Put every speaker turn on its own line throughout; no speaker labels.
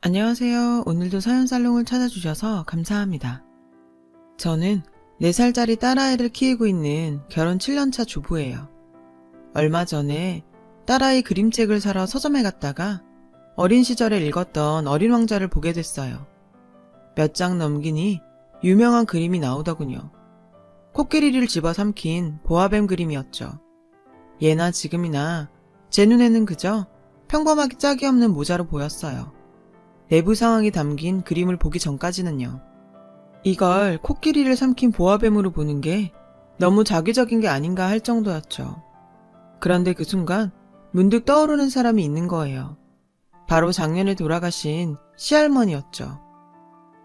안녕하세요. 오늘도 사연살롱을 찾아주셔서 감사합니다. 저는 4살짜리 딸아이를 키우고 있는 결혼 7년차 주부예요. 얼마 전에 딸아이 그림책을 사러 서점에 갔다가 어린 시절에 읽었던 어린 왕자를 보게 됐어요. 몇 장 넘기니 유명한 그림이 나오더군요. 코끼리를 집어삼킨 보아뱀 그림이었죠. 예나 지금이나 제 눈에는 그저 평범하게 짝이 없는 모자로 보였어요. 내부 상황이 담긴 그림을 보기 전까지는요. 이걸 코끼리를 삼킨 보아뱀으로 보는 게 너무 자기적인 게 아닌가 할 정도였죠. 그런데 그 순간 문득 떠오르는 사람이 있는 거예요. 바로 작년에 돌아가신 시할머니였죠.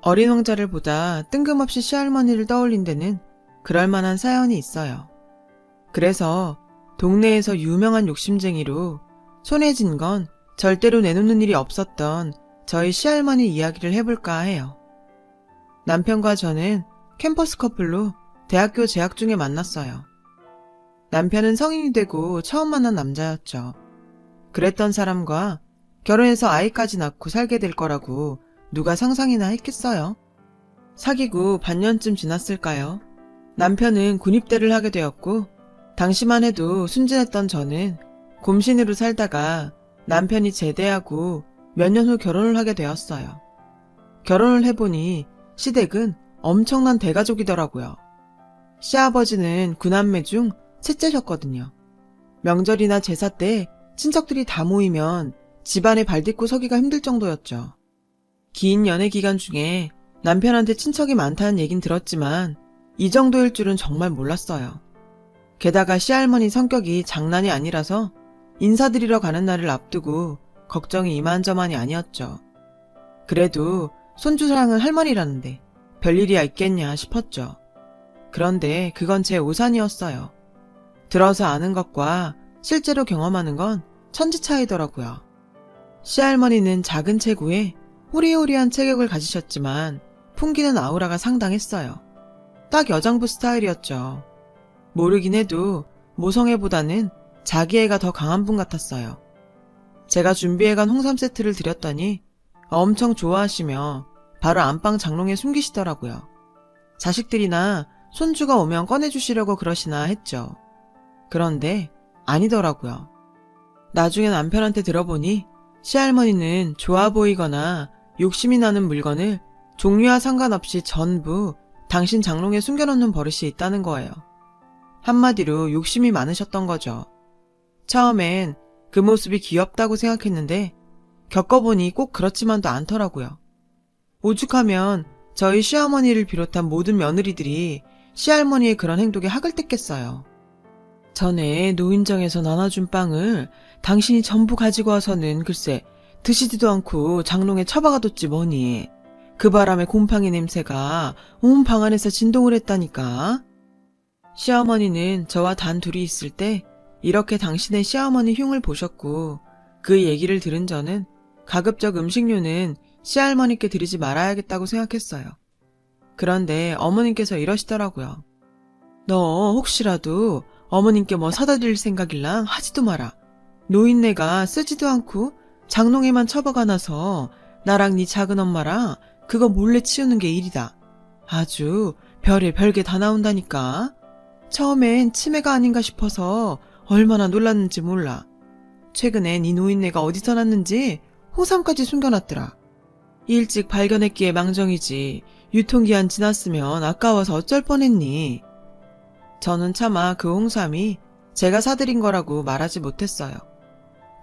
어린 왕자를 보다 뜬금없이 시할머니를 떠올린 데는 그럴 만한 사연이 있어요. 그래서 동네에서 유명한 욕심쟁이로 손에 쥔 건 절대로 내놓는 일이 없었던 저희 시할머니 이야기를 해볼까 해요. 남편과 저는 캠퍼스 커플로 대학교 재학 중에 만났어요. 남편은 성인이 되고 처음 만난 남자였죠. 그랬던 사람과 결혼해서 아이까지 낳고 살게 될 거라고 누가 상상이나 했겠어요? 사귀고 반년쯤 지났을까요? 남편은 군입대를 하게 되었고 당시만 해도 순진했던 저는 곰신으로 살다가 남편이 제대하고 몇 년 후 결혼을 하게 되었어요. 결혼을 해보니 시댁은 엄청난 대가족이더라고요. 시아버지는 9남매 중 셋째셨거든요. 명절이나 제사 때 친척들이 다 모이면 집안에 발딛고 서기가 힘들 정도였죠. 긴 연애 기간 중에 남편한테 친척이 많다는 얘긴 들었지만 이 정도일 줄은 정말 몰랐어요. 게다가 시할머니 성격이 장난이 아니라서 인사드리러 가는 날을 앞두고 걱정이 이만저만이 아니었죠. 그래도 손주사랑은 할머니라는데 별일이야 있겠냐 싶었죠. 그런데 그건 제 오산이었어요. 들어서 아는 것과 실제로 경험하는 건 천지 차이더라고요. 시할머니는 작은 체구에 호리호리한 체격을 가지셨지만 풍기는 아우라가 상당했어요. 딱 여장부 스타일이었죠. 모르긴 해도 모성애보다는 자기애가 더 강한 분 같았어요. 제가 준비해간 홍삼 세트를 드렸더니 엄청 좋아하시며 바로 안방 장롱에 숨기시더라고요. 자식들이나 손주가 오면 꺼내주시려고 그러시나 했죠. 그런데 아니더라고요. 나중에 남편한테 들어보니 시할머니는 좋아 보이거나 욕심이 나는 물건을 종류와 상관없이 전부 당신 장롱에 숨겨놓는 버릇이 있다는 거예요. 한마디로 욕심이 많으셨던 거죠. 처음엔 그 모습이 귀엽다고 생각했는데 겪어보니 꼭 그렇지만도 않더라고요. 오죽하면 저희 시어머니를 비롯한 모든 며느리들이 시할머니의 그런 행동에 학을 뗐겠어요. 전에 노인정에서 나눠준 빵을 당신이 전부 가지고 와서는 글쎄 드시지도 않고 장롱에 처박아뒀지 뭐니. 그 바람에 곰팡이 냄새가 온 방 안에서 진동을 했다니까. 시어머니는 저와 단 둘이 있을 때 이렇게 당신의 시어머니 흉을 보셨고 그 얘기를 들은 저는 가급적 음식료는 시할머니께 드리지 말아야겠다고 생각했어요. 그런데 어머님께서 이러시더라고요. 너 혹시라도 어머님께 뭐 사다 드릴 생각일랑 하지도 마라. 노인네가 쓰지도 않고 장롱에만 처박아놔서 나랑 네 작은 엄마랑 그거 몰래 치우는 게 일이다. 아주 별게 다 나온다니까. 처음엔 치매가 아닌가 싶어서 얼마나 놀랐는지 몰라. 최근엔 이 노인네가 어디서 났는지 홍삼까지 숨겨놨더라. 일찍 발견했기에 망정이지 유통기한 지났으면 아까워서 어쩔 뻔했니. 저는 차마 그 홍삼이 제가 사드린 거라고 말하지 못했어요.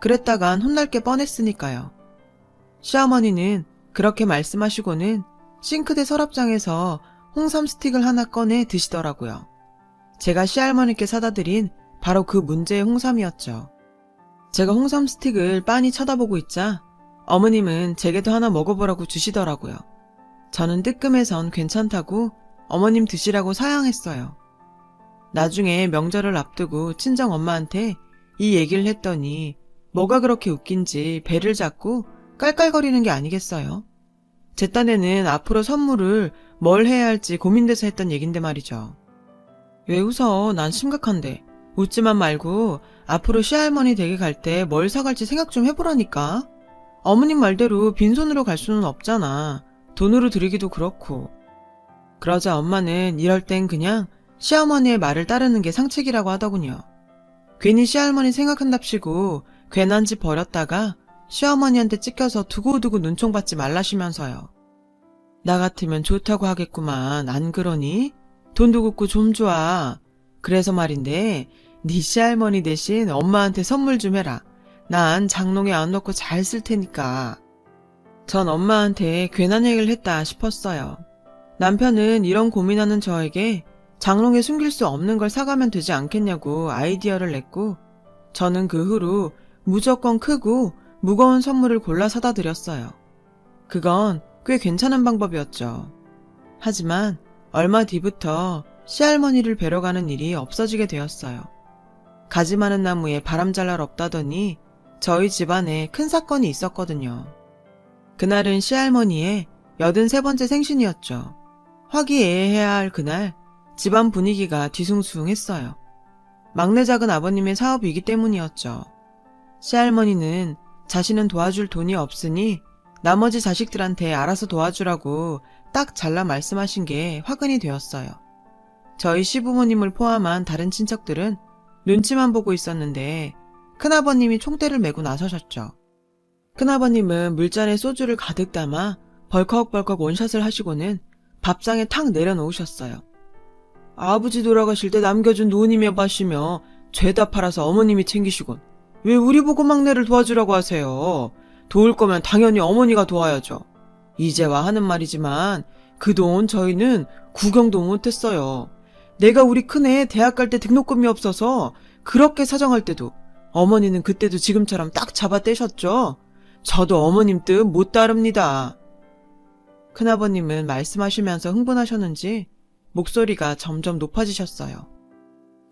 그랬다간 혼날 게 뻔했으니까요. 시어머니는 그렇게 말씀하시고는 싱크대 서랍장에서 홍삼 스틱을 하나 꺼내 드시더라고요. 제가 시할머니께 사다 드린 바로 그 문제의 홍삼이었죠. 제가 홍삼 스틱을 빤히 쳐다보고 있자 어머님은 제게도 하나 먹어보라고 주시더라고요. 저는 뜨끔해선 괜찮다고 어머님 드시라고 사양했어요. 나중에 명절을 앞두고 친정 엄마한테 이 얘기를 했더니 뭐가 그렇게 웃긴지 배를 잡고 깔깔거리는 게 아니겠어요? 제 딴에는 앞으로 선물을 뭘 해야 할지 고민돼서 했던 얘긴데 말이죠. 왜 웃어? 난 심각한데. 웃지만 말고 앞으로 시할머니 댁에 갈 때 뭘 사갈지 생각 좀 해보라니까. 어머님 말대로 빈손으로 갈 수는 없잖아. 돈으로 드리기도 그렇고. 그러자 엄마는 이럴 땐 그냥 시어머니의 말을 따르는 게 상책이라고 하더군요. 괜히 시할머니 생각한답시고 괜한 집 버렸다가 시어머니한테 찢겨서 두고두고 눈총받지 말라시면서요. 나 같으면 좋다고 하겠구만. 안 그러니? 돈도 굽고 좀 좋아. 그래서 말인데 네 시할머니 대신 엄마한테 선물 좀 해라. 난 장롱에 안 넣고 잘 쓸 테니까. 전 엄마한테 괜한 얘기를 했다 싶었어요. 남편은 이런 고민하는 저에게 장롱에 숨길 수 없는 걸 사가면 되지 않겠냐고 아이디어를 냈고, 저는 그 후로 무조건 크고 무거운 선물을 골라 사다 드렸어요. 그건 꽤 괜찮은 방법이었죠. 하지만 얼마 뒤부터 시할머니를 뵈러 가는 일이 없어지게 되었어요. 가지 많은 나무에 바람 잘 날 없다더니 저희 집안에 큰 사건이 있었거든요. 그날은 시할머니의 83번째 생신이었죠. 화기애애해야 할 그날 집안 분위기가 뒤숭숭했어요. 막내 작은 아버님의 사업이기 때문이었죠. 시할머니는 자신은 도와줄 돈이 없으니 나머지 자식들한테 알아서 도와주라고 딱 잘라 말씀하신 게 화근이 되었어요. 저희 시부모님을 포함한 다른 친척들은 눈치만 보고 있었는데 큰아버님이 총대를 메고 나서셨죠. 큰아버님은 물잔에 소주를 가득 담아 벌컥벌컥 원샷을 하시고는 밥상에 탁 내려놓으셨어요. 아버지 돌아가실 때 남겨준 노님의 밭이며 죄다 팔아서 어머님이 챙기시곤 왜 우리 보고 막내를 도와주라고 하세요. 도울 거면 당연히 어머니가 도와야죠. 이제와 하는 말이지만 그동안 저희는 구경도 못했어요. 내가 우리 큰애 대학 갈 때 등록금이 없어서 그렇게 사정할 때도 어머니는 그때도 지금처럼 딱 잡아 떼셨죠. 저도 어머님 뜻 못 따릅니다. 큰아버님은 말씀하시면서 흥분하셨는지 목소리가 점점 높아지셨어요.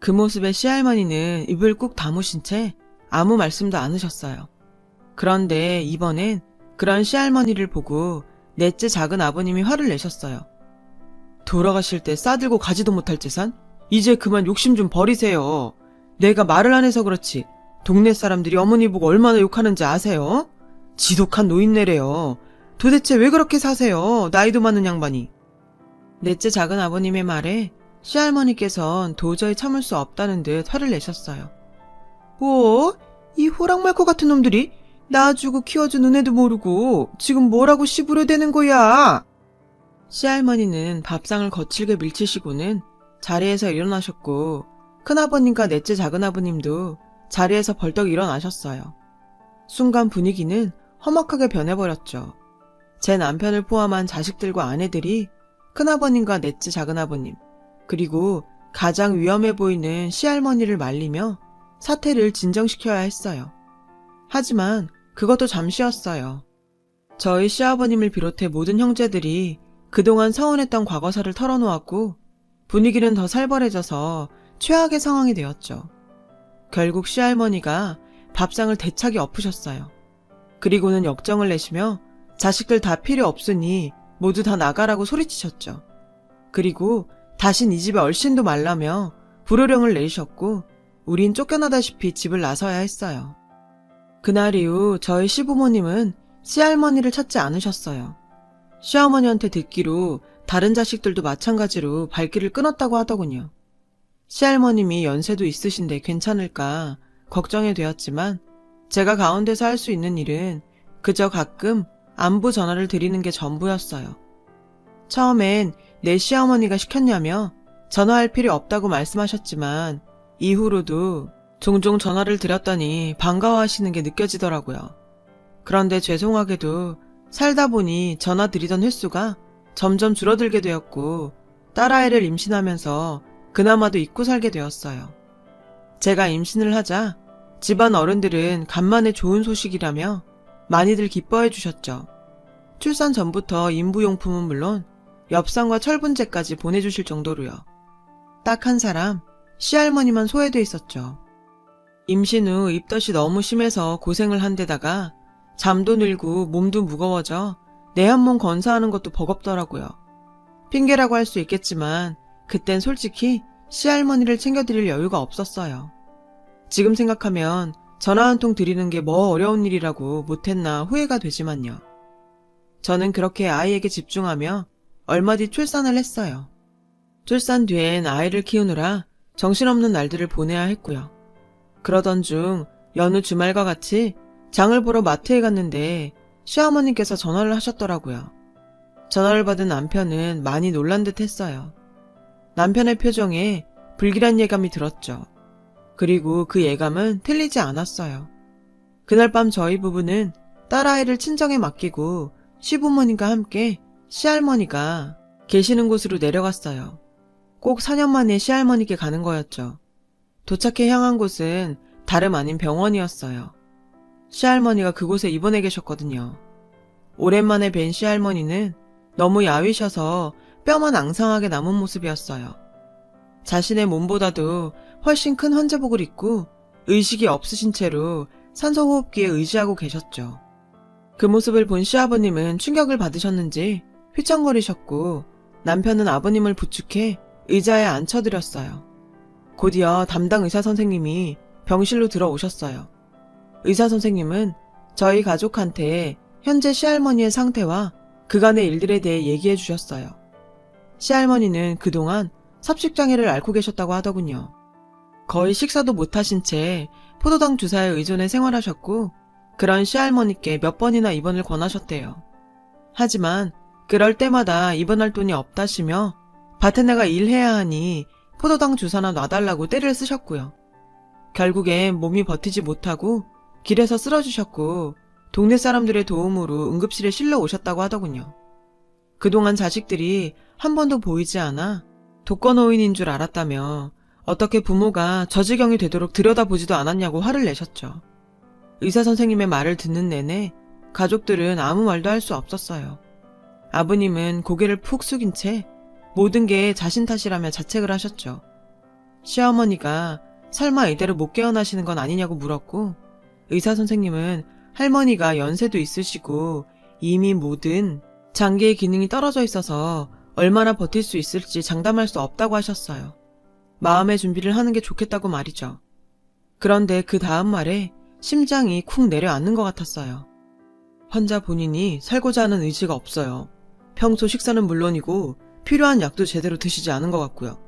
그 모습에 시할머니는 입을 꾹 다무신 채 아무 말씀도 안 하셨어요. 그런데 이번엔 그런 시할머니를 보고 넷째 작은 아버님이 화를 내셨어요. 돌아가실 때 싸들고 가지도 못할 재산? 이제 그만 욕심 좀 버리세요. 내가 말을 안 해서 그렇지 동네 사람들이 어머니 보고 얼마나 욕하는지 아세요? 지독한 노인네래요. 도대체 왜 그렇게 사세요? 나이도 많은 양반이. 넷째 작은 아버님의 말에 시할머니께선 도저히 참을 수 없다는 듯 화를 내셨어요. 뭐? 이 호랑말코 같은 놈들이 낳아주고 키워준 은혜도 모르고 지금 뭐라고 씨부려대는 거야? 시할머니는 밥상을 거칠게 밀치시고는 자리에서 일어나셨고 큰아버님과 넷째 작은아버님도 자리에서 벌떡 일어나셨어요. 순간 분위기는 험악하게 변해버렸죠. 제 남편을 포함한 자식들과 아내들이 큰아버님과 넷째 작은아버님 그리고 가장 위험해 보이는 시할머니를 말리며 사태를 진정시켜야 했어요. 하지만 그것도 잠시였어요. 저희 시아버님을 비롯해 모든 형제들이 그동안 서운했던 과거사를 털어놓았고 분위기는 더 살벌해져서 최악의 상황이 되었죠. 결국 시할머니가 밥상을 대차게 엎으셨어요. 그리고는 역정을 내시며 자식들 다 필요 없으니 모두 다 나가라고 소리치셨죠. 그리고 다신 이 집에 얼씬도 말라며 불호령을 내리셨고 우린 쫓겨나다시피 집을 나서야 했어요. 그날 이후 저희 시부모님은 시할머니를 찾지 않으셨어요. 시어머니한테 듣기로 다른 자식들도 마찬가지로 발길을 끊었다고 하더군요. 시할머님이 연세도 있으신데 괜찮을까 걱정이 되었지만 제가 가운데서 할 수 있는 일은 그저 가끔 안부 전화를 드리는 게 전부였어요. 처음엔 내 시어머니가 시켰냐며 전화할 필요 없다고 말씀하셨지만 이후로도 종종 전화를 드렸더니 반가워하시는 게 느껴지더라고요. 그런데 죄송하게도 살다 보니 전화 드리던 횟수가 점점 줄어들게 되었고 딸아이를 임신하면서 그나마도 잊고 살게 되었어요. 제가 임신을 하자 집안 어른들은 간만에 좋은 소식이라며 많이들 기뻐해 주셨죠. 출산 전부터 인부용품은 물론 엽산과 철분제까지 보내주실 정도로요. 딱 한 사람, 시할머니만 소외돼 있었죠. 임신 후 입덧이 너무 심해서 고생을 한 데다가 잠도 늘고 몸도 무거워져 내 한 몸 건사하는 것도 버겁더라고요. 핑계라고 할 수 있겠지만 그땐 솔직히 시할머니를 챙겨드릴 여유가 없었어요. 지금 생각하면 전화 한 통 드리는 게 뭐 어려운 일이라고 못했나 후회가 되지만요. 저는 그렇게 아이에게 집중하며 얼마 뒤 출산을 했어요. 출산 뒤엔 아이를 키우느라 정신없는 날들을 보내야 했고요. 그러던 중 여느 주말과 같이 장을 보러 마트에 갔는데 시어머니께서 전화를 하셨더라고요. 전화를 받은 남편은 많이 놀란 듯 했어요. 남편의 표정에 불길한 예감이 들었죠. 그리고 그 예감은 틀리지 않았어요. 그날 밤 저희 부부는 딸아이를 친정에 맡기고 시부모님과 함께 시할머니가 계시는 곳으로 내려갔어요. 꼭 4년 만에 시할머니께 가는 거였죠. 도착해 향한 곳은 다름 아닌 병원이었어요. 시할머니가 그곳에 입원해 계셨거든요. 오랜만에 뵌 시할머니는 너무 야위셔서 뼈만 앙상하게 남은 모습이었어요. 자신의 몸보다도 훨씬 큰 환자복을 입고 의식이 없으신 채로 산소호흡기에 의지하고 계셨죠. 그 모습을 본 시아버님은 충격을 받으셨는지 휘청거리셨고 남편은 아버님을 부축해 의자에 앉혀드렸어요. 곧이어 담당 의사 선생님이 병실로 들어오셨어요. 의사 선생님은 저희 가족한테 현재 시할머니의 상태와 그간의 일들에 대해 얘기해 주셨어요. 시할머니는 그동안 섭식장애를 앓고 계셨다고 하더군요. 거의 식사도 못하신 채 포도당 주사에 의존해 생활하셨고 그런 시할머니께 몇 번이나 입원을 권하셨대요. 하지만 그럴 때마다 입원할 돈이 없다시며 밭에 나가 일해야 하니 포도당 주사나 놔달라고 떼를 쓰셨고요. 결국엔 몸이 버티지 못하고 길에서 쓰러지셨고 동네 사람들의 도움으로 응급실에 실려 오셨다고 하더군요. 그동안 자식들이 한 번도 보이지 않아 독거노인인 줄 알았다며 어떻게 부모가 저 지경이 되도록 들여다보지도 않았냐고 화를 내셨죠. 의사 선생님의 말을 듣는 내내 가족들은 아무 말도 할 수 없었어요. 아버님은 고개를 푹 숙인 채 모든 게 자신 탓이라며 자책을 하셨죠. 시어머니가 설마 이대로 못 깨어나시는 건 아니냐고 물었고 의사 선생님은 할머니가 연세도 있으시고 이미 모든 장기의 기능이 떨어져 있어서 얼마나 버틸 수 있을지 장담할 수 없다고 하셨어요. 마음의 준비를 하는 게 좋겠다고 말이죠. 그런데 그 다음 말에 심장이 쿵 내려앉는 것 같았어요. 환자 본인이 살고자 하는 의지가 없어요. 평소 식사는 물론이고 필요한 약도 제대로 드시지 않은 것 같고요.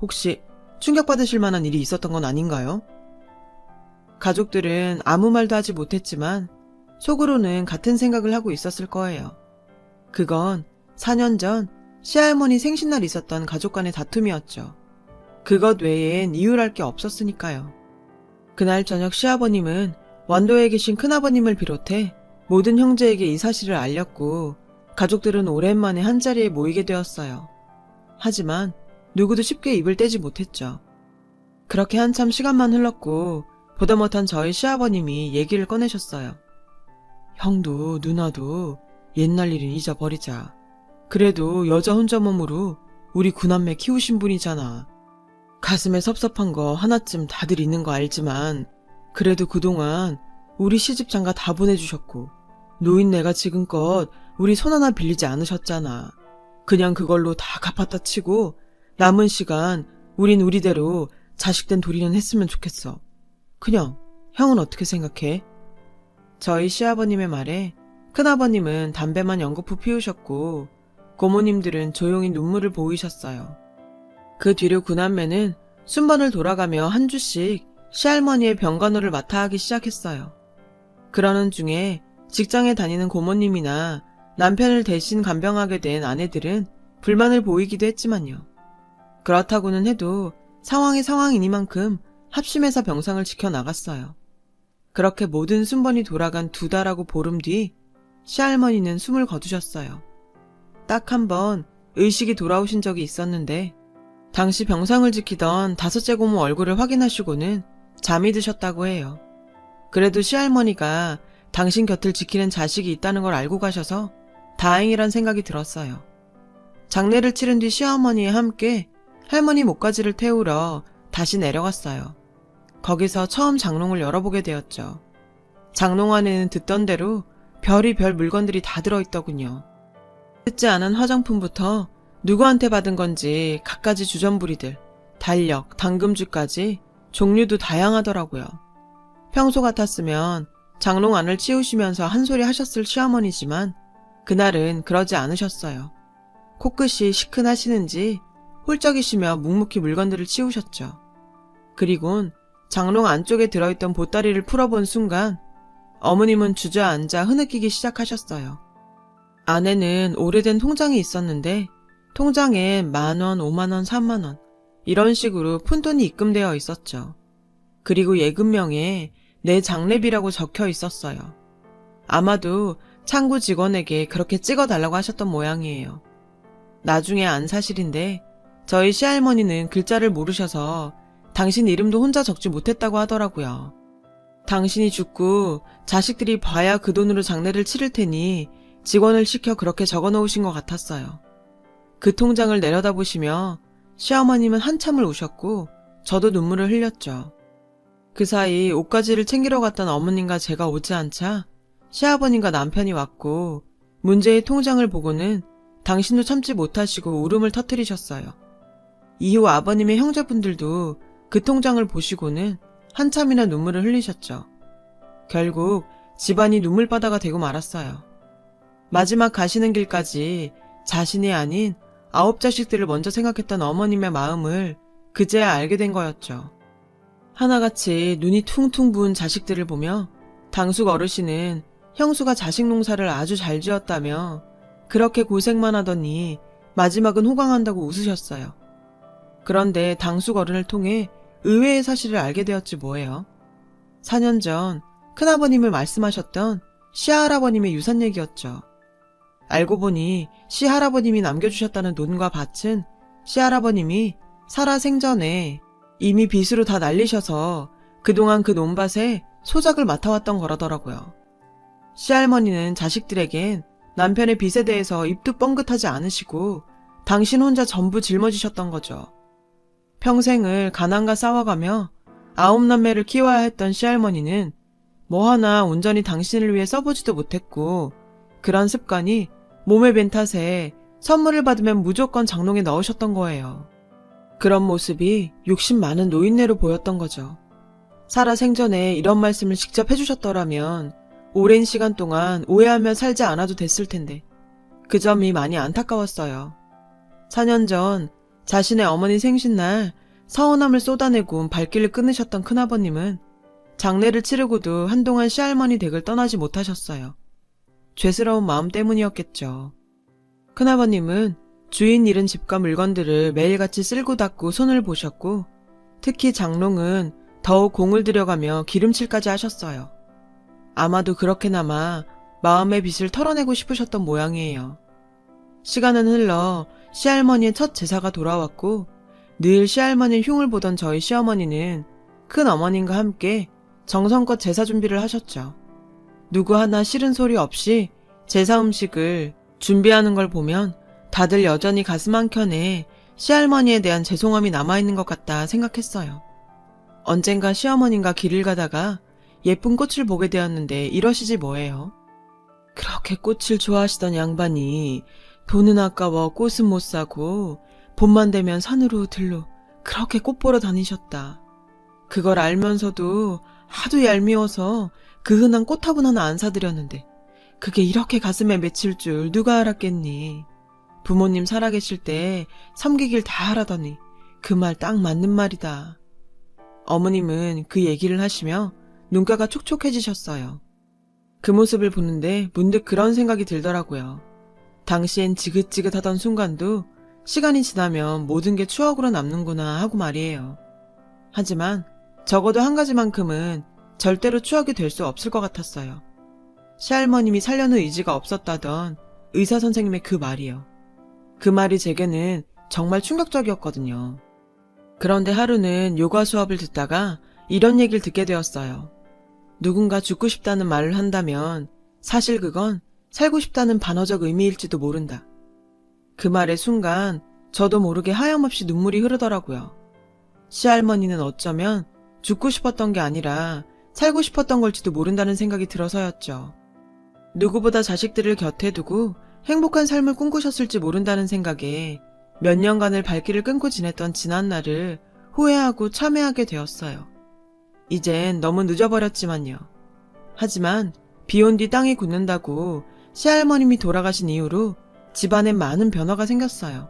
혹시 충격받으실 만한 일이 있었던 건 아닌가요? 가족들은 아무 말도 하지 못했지만 속으로는 같은 생각을 하고 있었을 거예요. 그건 4년 전 시할머니 생신날 있었던 가족 간의 다툼이었죠. 그것 외엔 이유랄 게 없었으니까요. 그날 저녁 시아버님은 완도에 계신 큰아버님을 비롯해 모든 형제에게 이 사실을 알렸고 가족들은 오랜만에 한자리에 모이게 되었어요. 하지만 누구도 쉽게 입을 떼지 못했죠. 그렇게 한참 시간만 흘렀고 보다 못한 저희 시아버님이 얘기를 꺼내셨어요. 형도 누나도 옛날 일은 잊어버리자. 그래도 여자 혼자 몸으로 우리 구남매 키우신 분이잖아. 가슴에 섭섭한 거 하나쯤 다들 있는 거 알지만 그래도 그동안 우리 시집장가 다 보내주셨고 노인네가 지금껏 우리 손 하나 빌리지 않으셨잖아. 그냥 그걸로 다 갚았다 치고 남은 시간 우린 우리대로 자식된 도리는 했으면 좋겠어. 그냥 형은 어떻게 생각해? 저희 시아버님의 말에 큰아버님은 담배만 연거푸 피우셨고 고모님들은 조용히 눈물을 보이셨어요. 그 뒤로 구남매는 순번을 돌아가며 한 주씩 시할머니의 병간호를 맡아 하기 시작했어요. 그러는 중에 직장에 다니는 고모님이나 남편을 대신 간병하게 된 아내들은 불만을 보이기도 했지만요. 그렇다고는 해도 상황이 상황이니만큼 합심해서 병상을 지켜나갔어요. 그렇게 모든 순번이 돌아간 2달하고 보름 뒤 시할머니는 숨을 거두셨어요. 딱 한 번 의식이 돌아오신 적이 있었는데 당시 병상을 지키던 5째 고모 얼굴을 확인하시고는 잠이 드셨다고 해요. 그래도 시할머니가 당신 곁을 지키는 자식이 있다는 걸 알고 가셔서 다행이란 생각이 들었어요. 장례를 치른 뒤 시어머니와 함께 할머니 목가지를 태우러 다시 내려갔어요. 거기서 처음 장롱을 열어보게 되었죠. 장롱 안에는 듣던 대로 별의별 물건들이 다 들어있더군요. 뜯지 않은 화장품부터 누구한테 받은 건지 갖가지 주전부리들, 달력, 당금주까지 종류도 다양하더라고요. 평소 같았으면 장롱 안을 치우시면서 한 소리 하셨을 시어머니지만 그날은 그러지 않으셨어요. 코끝이 시큰하시는지 훌쩍이시며 묵묵히 물건들을 치우셨죠. 그리곤 장롱 안쪽에 들어있던 보따리를 풀어본 순간 어머님은 주저앉아 흐느끼기 시작하셨어요. 안에는 오래된 통장이 있었는데 통장에 10,000원, 50,000원, 30,000원 이런 식으로 푼돈이 입금되어 있었죠. 그리고 예금명에 내 장례비라고 적혀 있었어요. 아마도 창구 직원에게 그렇게 찍어달라고 하셨던 모양이에요. 나중에 안 사실인데 저희 시할머니는 글자를 모르셔서 당신 이름도 혼자 적지 못했다고 하더라고요. 당신이 죽고 자식들이 봐야 그 돈으로 장례를 치를 테니 직원을 시켜 그렇게 적어 놓으신 것 같았어요. 그 통장을 내려다보시며 시어머님은 한참을 우셨고 저도 눈물을 흘렸죠. 그 사이 옷가지를 챙기러 갔던 어머님과 제가 오지 않자 시아버님과 남편이 왔고 문제의 통장을 보고는 당신도 참지 못하시고 울음을 터뜨리셨어요. 이후 아버님의 형제분들도 그 통장을 보시고는 한참이나 눈물을 흘리셨죠. 결국 집안이 눈물바다가 되고 말았어요. 마지막 가시는 길까지 자신이 아닌 9자식들을 먼저 생각했던 어머님의 마음을 그제야 알게 된 거였죠. 하나같이 눈이 퉁퉁 부은 자식들을 보며 당숙 어르신은 형수가 자식 농사를 아주 잘 지었다며 그렇게 고생만 하더니 마지막은 호강한다고 웃으셨어요. 그런데 당숙 어른을 통해 의외의 사실을 알게 되었지 뭐예요. 4년 전 큰아버님을 말씀하셨던 시할아버님의 유산 얘기였죠. 알고 보니 시할아버님이 남겨주셨다는 논과 밭은 시할아버님이 살아 생전에 이미 빚으로 다 날리셔서 그동안 그 논밭에 소작을 맡아왔던 거라더라고요. 시할머니는 자식들에겐 남편의 빚에 대해서 입도 뻥긋하지 않으시고 당신 혼자 전부 짊어지셨던 거죠. 평생을 가난과 싸워가며 9남매를 키워야 했던 시할머니는 뭐 하나 온전히 당신을 위해 써보지도 못했고 그런 습관이 몸에 밴 탓에 선물을 받으면 무조건 장롱에 넣으셨던 거예요. 그런 모습이 욕심 많은 노인네로 보였던 거죠. 살아 생전에 이런 말씀을 직접 해주셨더라면 오랜 시간 동안 오해하며 살지 않아도 됐을 텐데 그 점이 많이 안타까웠어요. 4년 전 자신의 어머니 생신날 서운함을 쏟아내고 발길을 끊으셨던 큰아버님은 장례를 치르고도 한동안 시할머니 댁을 떠나지 못하셨어요. 죄스러운 마음 때문이었겠죠. 큰아버님은 주인 잃은 집과 물건들을 매일같이 쓸고 닦고 손을 보셨고 특히 장롱은 더욱 공을 들여가며 기름칠까지 하셨어요. 아마도 그렇게나마 마음의 빚을 털어내고 싶으셨던 모양이에요. 시간은 흘러 시할머니의 첫 제사가 돌아왔고 늘 시할머니의 흉을 보던 저희 시어머니는 큰어머님과 함께 정성껏 제사 준비를 하셨죠. 누구 하나 싫은 소리 없이 제사 음식을 준비하는 걸 보면 다들 여전히 가슴 한켠에 시할머니에 대한 죄송함이 남아있는 것 같다 생각했어요. 언젠가 시어머님과 길을 가다가 예쁜 꽃을 보게 되었는데 이러시지 뭐예요. 그렇게 꽃을 좋아하시던 양반이 돈은 아까워 꽃은 못 사고 봄만 되면 산으로 들로 그렇게 꽃 보러 다니셨다. 그걸 알면서도 하도 얄미워서 그 흔한 꽃화분 하나 안 사드렸는데 그게 이렇게 가슴에 맺힐 줄 누가 알았겠니. 부모님 살아계실 때 섬기길 다 하라더니 그 말 딱 맞는 말이다. 어머님은 그 얘기를 하시며 눈가가 촉촉해지셨어요. 그 모습을 보는데 문득 그런 생각이 들더라고요. 당시엔 지긋지긋하던 순간도 시간이 지나면 모든 게 추억으로 남는구나 하고 말이에요. 하지만 적어도 한 가지만큼은 절대로 추억이 될 수 없을 것 같았어요. 시할머님이 살려는 의지가 없었다던 의사 선생님의 그 말이요. 그 말이 제게는 정말 충격적이었거든요. 그런데 하루는 요가 수업을 듣다가 이런 얘기를 듣게 되었어요. 누군가 죽고 싶다는 말을 한다면 사실 그건 살고 싶다는 반어적 의미일지도 모른다. 그 말의 순간 저도 모르게 하염없이 눈물이 흐르더라고요. 시할머니는 어쩌면 죽고 싶었던 게 아니라 살고 싶었던 걸지도 모른다는 생각이 들어서였죠. 누구보다 자식들을 곁에 두고 행복한 삶을 꿈꾸셨을지 모른다는 생각에 몇 년간을 발길을 끊고 지냈던 지난날을 후회하고 참회하게 되었어요. 이젠 너무 늦어버렸지만요. 하지만 비 온 뒤 땅이 굳는다고 시할머님이 돌아가신 이후로 집안에 많은 변화가 생겼어요.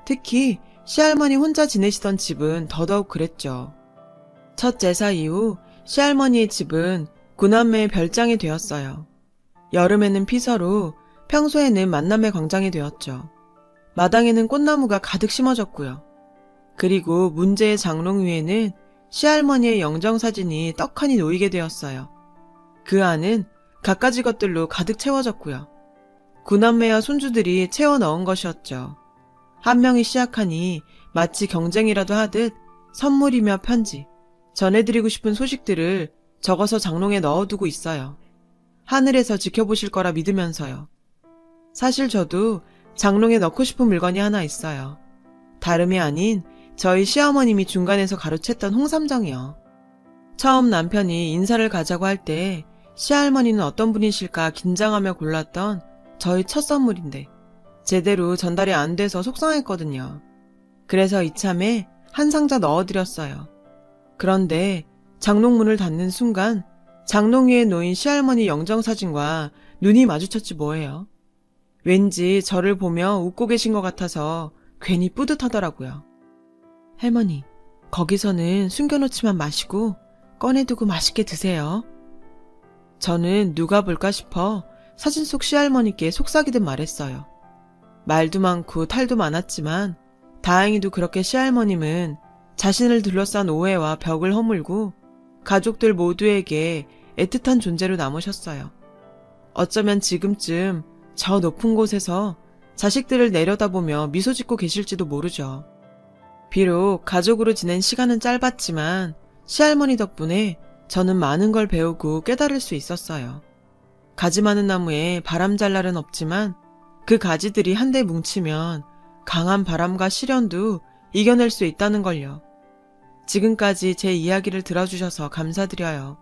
특히 시할머니 혼자 지내시던 집은 더더욱 그랬죠. 첫 제사 이후 시할머니의 집은 구남매의 별장이 되었어요. 여름에는 피서로, 평소에는 만남의 광장이 되었죠. 마당에는 꽃나무가 가득 심어졌고요. 그리고 문제의 장롱 위에는 시할머니의 영정사진이 떡하니 놓이게 되었어요. 그 안은 갖가지 것들로 가득 채워졌고요. 구남매와 손주들이 채워 넣은 것이었죠. 한 명이 시작하니 마치 경쟁이라도 하듯 선물이며 편지, 전해드리고 싶은 소식들을 적어서 장롱에 넣어두고 있어요. 하늘에서 지켜보실 거라 믿으면서요. 사실 저도 장롱에 넣고 싶은 물건이 하나 있어요. 다름이 아닌 저희 시어머님이 중간에서 가로챘던 홍삼정이요. 처음 남편이 인사를 가자고 할 때 시할머니는 어떤 분이실까 긴장하며 골랐던 저희 첫 선물인데 제대로 전달이 안 돼서 속상했거든요. 그래서 이참에 한 상자 넣어드렸어요. 그런데 장롱문을 닫는 순간 장롱 위에 놓인 시할머니 영정사진과 눈이 마주쳤지 뭐예요. 왠지 저를 보며 웃고 계신 것 같아서 괜히 뿌듯하더라고요. 할머니, 거기서는 숨겨놓지만 마시고 꺼내두고 맛있게 드세요. 저는 누가 볼까 싶어 사진 속 시할머니께 속삭이듯 말했어요. 말도 많고 탈도 많았지만 다행히도 그렇게 시할머님은 자신을 둘러싼 오해와 벽을 허물고 가족들 모두에게 애틋한 존재로 남으셨어요. 어쩌면 지금쯤 저 높은 곳에서 자식들을 내려다보며 미소 짓고 계실지도 모르죠. 비록 가족으로 지낸 시간은 짧았지만 시할머니 덕분에 저는 많은 걸 배우고 깨달을 수 있었어요. 가지 많은 나무에 바람 잘 날은 없지만 그 가지들이 한데 뭉치면 강한 바람과 시련도 이겨낼 수 있다는 걸요. 지금까지 제 이야기를 들어주셔서 감사드려요.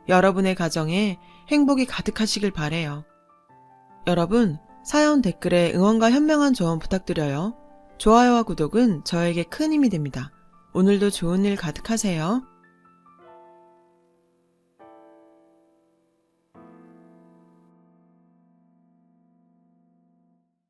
여러분의 가정에 행복이 가득하시길 바래요. 여러분, 사연 댓글에 응원과 현명한 조언 부탁드려요. 좋아요와 구독은 저에게 큰 힘이 됩니다. 오늘도 좋은 일 가득하세요.